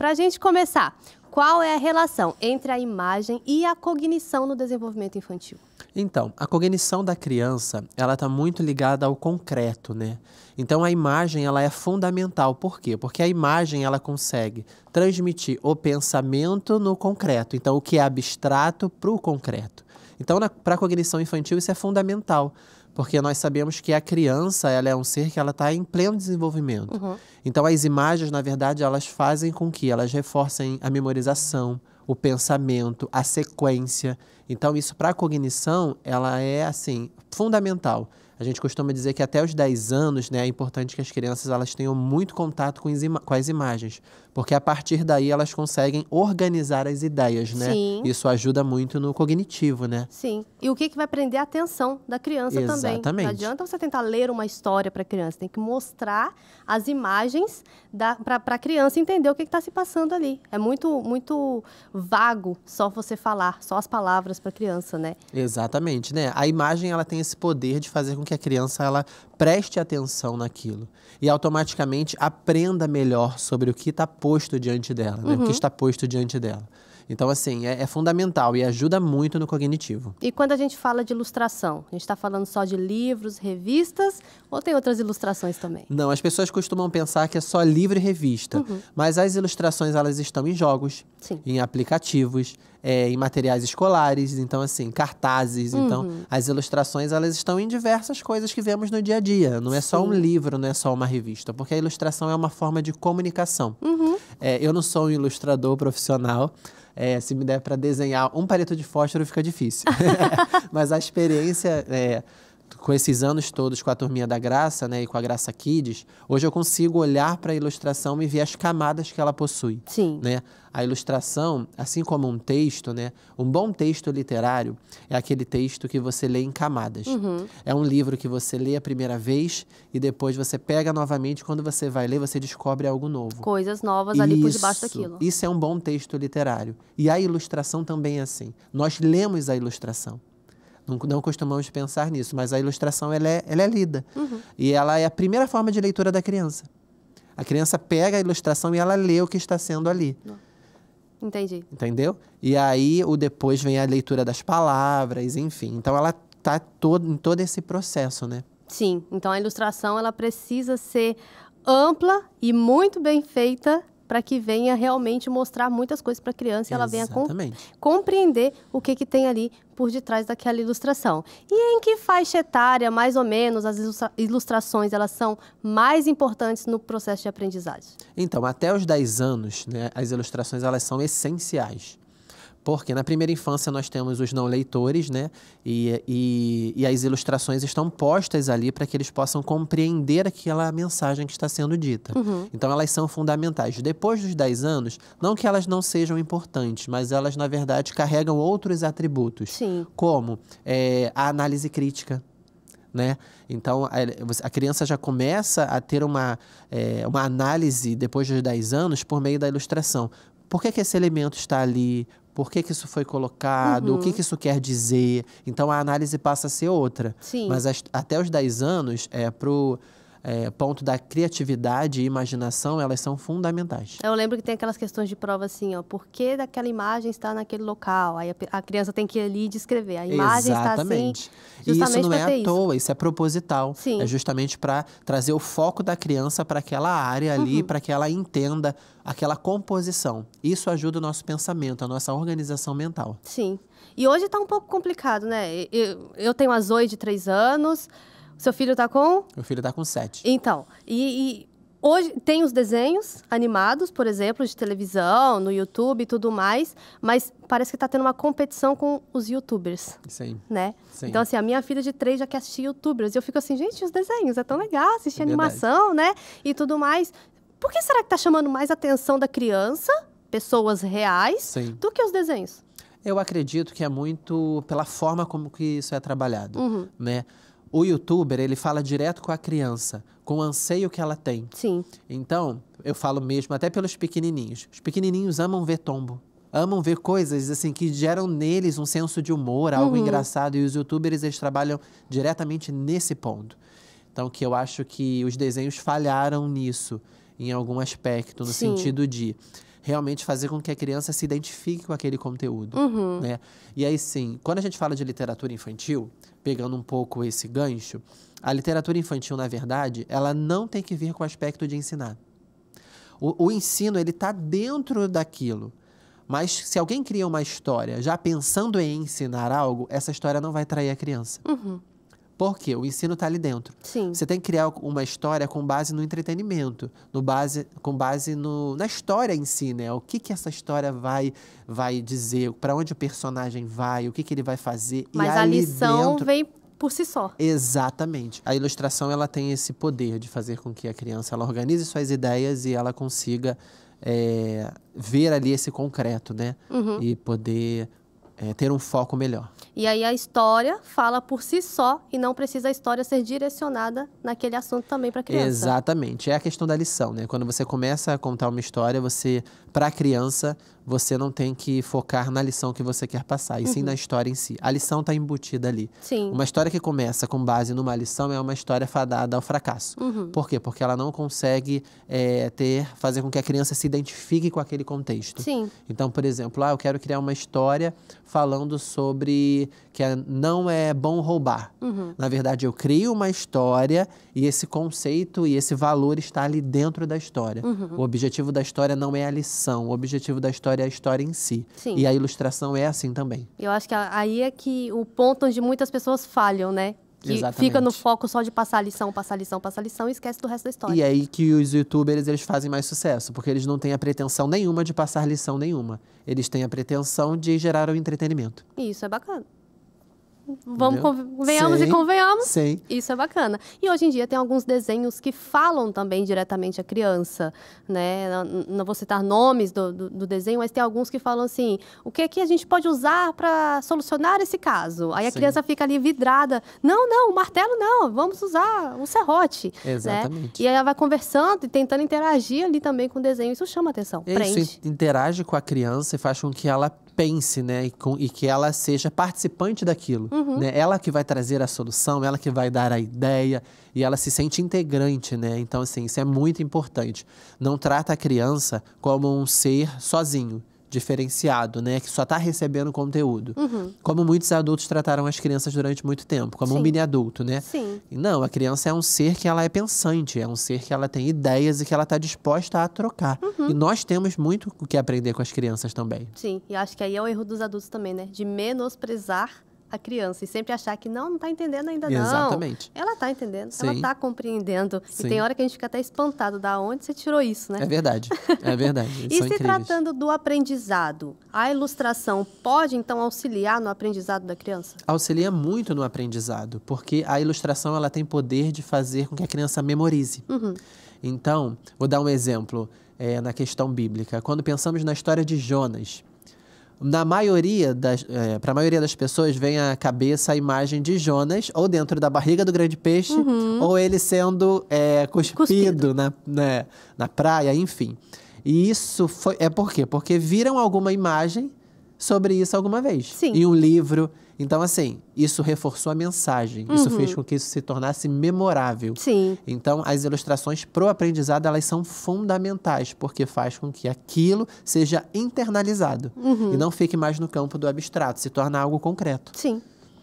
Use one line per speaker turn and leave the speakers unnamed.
Pra gente começar, qual é a relação entre a imagem e a cognição no desenvolvimento infantil?
Então, a cognição da criança, ela está muito ligada ao concreto, né? Então, a imagem, ela é fundamental. Por quê? Porque a imagem, ela consegue transmitir o pensamento no concreto. Então, o que é abstrato para o concreto. Então, para a cognição infantil, isso é fundamental. Porque nós sabemos que a criança, ela é um ser que ela está em pleno desenvolvimento. Então, as imagens, na verdade, elas fazem com que elas reforcem a memorização, o pensamento, a sequência. Então, isso para a cognição, ela é, assim, fundamental. A gente costuma dizer que até os 10 anos, né, é importante que as crianças elas tenham muito contato com as imagens. Porque a partir daí elas conseguem organizar as ideias, né?
Sim.
Isso ajuda muito no cognitivo, né?
Sim. E o que vai prender a atenção da criança também.
Exatamente.
Não adianta você tentar ler uma história para a criança. Tem que mostrar as imagens para a criança entender o que está se passando ali. É muito vago só você falar, só as palavras para a criança, né?
Exatamente, né? A imagem ela tem esse poder de fazer com que a criança ela preste atenção naquilo e automaticamente aprenda melhor sobre o que está posto diante dela, né? O que está posto diante dela. Então, assim, é fundamental e ajuda muito no cognitivo.
E quando a gente fala de ilustração, a gente está falando só de livros, revistas ou tem outras ilustrações também?
Não, as pessoas costumam pensar que é só livro e revista, mas as ilustrações elas estão em jogos,
Sim.
em aplicativos, em materiais escolares, então assim, cartazes. Então, as ilustrações elas estão em diversas coisas que vemos no dia a dia. Não é só um livro, não é só uma revista, porque a ilustração é uma forma de comunicação. Eu não sou um ilustrador profissional. Se me der para desenhar um palito de fósforo fica difícil. Mas a experiência com esses anos todos com a Turminha da Graça, né, e com a Graça Kids, hoje eu consigo olhar para a ilustração e ver as camadas que ela possui.
Sim.
Né? A ilustração, assim como um texto, né, um bom texto literário é aquele texto que você lê em camadas. É um livro que você lê a primeira vez e depois você pega novamente. Quando você vai ler, você descobre algo novo.
Coisas novas ali por debaixo daquilo.
Isso é um bom texto literário. E a ilustração também é assim. Nós lemos a ilustração. Não costumamos pensar nisso, mas a ilustração ela é lida. E ela é a primeira forma de leitura da criança. A criança pega a ilustração e ela lê o que está sendo ali.
Entendi.
Entendeu? E aí depois vem a leitura das palavras, enfim. Então ela está em todo esse processo, né?
Sim. Então a ilustração ela precisa ser ampla e muito bem feita para que venha realmente mostrar muitas coisas para a criança e ela venha compreender o que tem ali por detrás daquela ilustração. E em que faixa etária, mais ou menos, as ilustrações elas são mais importantes no processo de aprendizagem?
Então, até os 10 anos, né, as ilustrações elas são essenciais. Porque na primeira infância nós temos os não leitores, né? E as ilustrações estão postas ali para que eles possam compreender aquela mensagem que está sendo dita. Então elas são fundamentais. Depois dos 10 anos, não que elas não sejam importantes, mas elas, na verdade, carregam outros atributos.
Sim.
Como a análise crítica. Né? Então, a criança já começa a ter uma análise depois dos 10 anos por meio da ilustração. Por que esse elemento está ali? Por que isso foi colocado? O que isso quer dizer? Então, a análise passa a ser outra.
Sim.
Mas até os 10 anos, pro ponto da criatividade e imaginação, elas são fundamentais.
Eu lembro que tem aquelas questões de prova assim, ó, por que daquela imagem está naquele local? Aí a criança tem que ir ali e descrever. A imagem
Exatamente.
está assim, justamente
e isso não é à toa,
isso.
isso é proposital.
Sim.
É justamente para trazer o foco da criança para aquela área ali, para que ela entenda aquela composição. Isso ajuda o nosso pensamento, a nossa organização mental.
Sim. E hoje está um pouco complicado, né? Eu tenho a Zoe de 3 anos. Seu filho está com?
Meu filho está com 7.
Então, hoje tem os desenhos animados, por exemplo, de televisão, no YouTube e tudo mais, mas parece que está tendo uma competição com os youtubers.
Sim.
Né?
Sim.
Então, assim, a minha filha de 3 já quer assistir youtubers. E eu fico assim, gente, os desenhos, é tão legal assistir animação, né? E tudo mais. Por que será que está chamando mais atenção da criança, pessoas reais, do que os desenhos?
Eu acredito que é muito pela forma como que isso é trabalhado, né? O youtuber, ele fala direto com a criança, com o anseio que ela tem.
Sim.
Então, eu falo mesmo até pelos pequenininhos. Os pequenininhos amam ver tombo. Amam ver coisas assim que geram neles um senso de humor, algo engraçado. E os youtubers, eles trabalham diretamente nesse ponto. Então, que eu acho que os desenhos falharam nisso, em algum aspecto, no sentido de realmente fazer com que a criança se identifique com aquele conteúdo, né? E aí, sim, quando a gente fala de literatura infantil, pegando um pouco esse gancho, a literatura infantil, na verdade, ela não tem que vir com o aspecto de ensinar. O ensino, ele está dentro daquilo. Mas se alguém cria uma história já pensando em ensinar algo, essa história não vai atrair a criança. Por quê? O ensino está ali dentro.
Sim.
Você tem que criar uma história com base no entretenimento, com base na história em si, né? O que essa história vai dizer, para onde o personagem vai, o que ele vai fazer.
Mas a lição vem por si só.
Exatamente. A ilustração, ela tem esse poder de fazer com que a criança ela organize suas ideias e ela consiga ver ali esse concreto, né? E poder ter um foco melhor.
E aí a história fala por si só e não precisa a história ser direcionada naquele assunto também para a criança.
Exatamente. É a questão da lição, né? Quando você começa a contar uma história, para a criança, você não tem que focar na lição que você quer passar, e sim na história em si. A lição está embutida ali.
Sim.
Uma história que começa com base numa lição é uma história fadada ao fracasso. Por quê? Porque ela não consegue fazer com que a criança se identifique com aquele contexto.
Sim.
Então, por exemplo, eu quero criar uma história falando sobre que não é bom roubar. Na verdade, eu crio uma história e esse conceito e esse valor está ali dentro da história. O objetivo da história não é a lição, o objetivo da história é a história em si.
Sim.
E a ilustração é assim também.
Eu acho que aí é que o ponto onde muitas pessoas falham, né? Que
Exatamente.
Fica no foco só de passar a lição e esquece do resto da história.
E é aí que os youtubers, eles fazem mais sucesso, porque eles não têm a pretensão nenhuma de passar lição nenhuma. Eles têm a pretensão de gerar o entretenimento.
Isso é bacana. Venhamos e convenhamos.
Sim.
Isso é bacana. E hoje em dia tem alguns desenhos que falam também diretamente à criança, né? Não vou citar nomes do desenho, mas tem alguns que falam assim, o que é que a gente pode usar para solucionar esse caso? Aí a criança fica ali vidrada. Não, o martelo não, vamos usar o serrote.
Exatamente.
Né? E aí ela vai conversando e tentando interagir ali também com o desenho. Isso chama atenção, prende.
Isso interage com a criança e faz com que ela pense, né? E que ela seja participante daquilo. Né? Ela que vai trazer a solução, ela que vai dar a ideia e ela se sente integrante, né? Então, assim, isso é muito importante. Não trata a criança como um ser sozinho, diferenciado, né? Que só está recebendo conteúdo. Como muitos adultos trataram as crianças durante muito tempo, como um mini adulto, né?
Sim.
E não, a criança é um ser que ela é pensante, é um ser que ela tem ideias e que ela está disposta a trocar. E nós temos muito o que aprender com as crianças também.
Sim, e acho que aí é o erro dos adultos também, né? De menosprezar a criança e sempre achar que não está entendendo ainda não.
Exatamente.
Ela está entendendo,
Sim.
ela está compreendendo.
Sim.
E tem hora que a gente fica até espantado da onde você tirou isso, né?
É verdade, é verdade.
E se tratando do aprendizado, a ilustração pode então auxiliar no aprendizado da criança?
Auxilia muito no aprendizado, porque a ilustração ela tem poder de fazer com que a criança memorize. Então, vou dar um exemplo na questão bíblica. Quando pensamos na história de Jonas, para a maioria das pessoas vem à cabeça a imagem de Jonas ou dentro da barriga do grande peixe ou ele sendo cuspido na praia, enfim. E isso é por quê? Porque viram alguma imagem sobre isso alguma vez.
Sim.
Em um livro. Então, assim, isso reforçou a mensagem. Isso fez com que isso se tornasse memorável.
Sim.
Então, as ilustrações pro aprendizado, elas são fundamentais, porque faz com que aquilo seja internalizado. E não fique mais no campo do abstrato, se torna algo concreto.
Sim.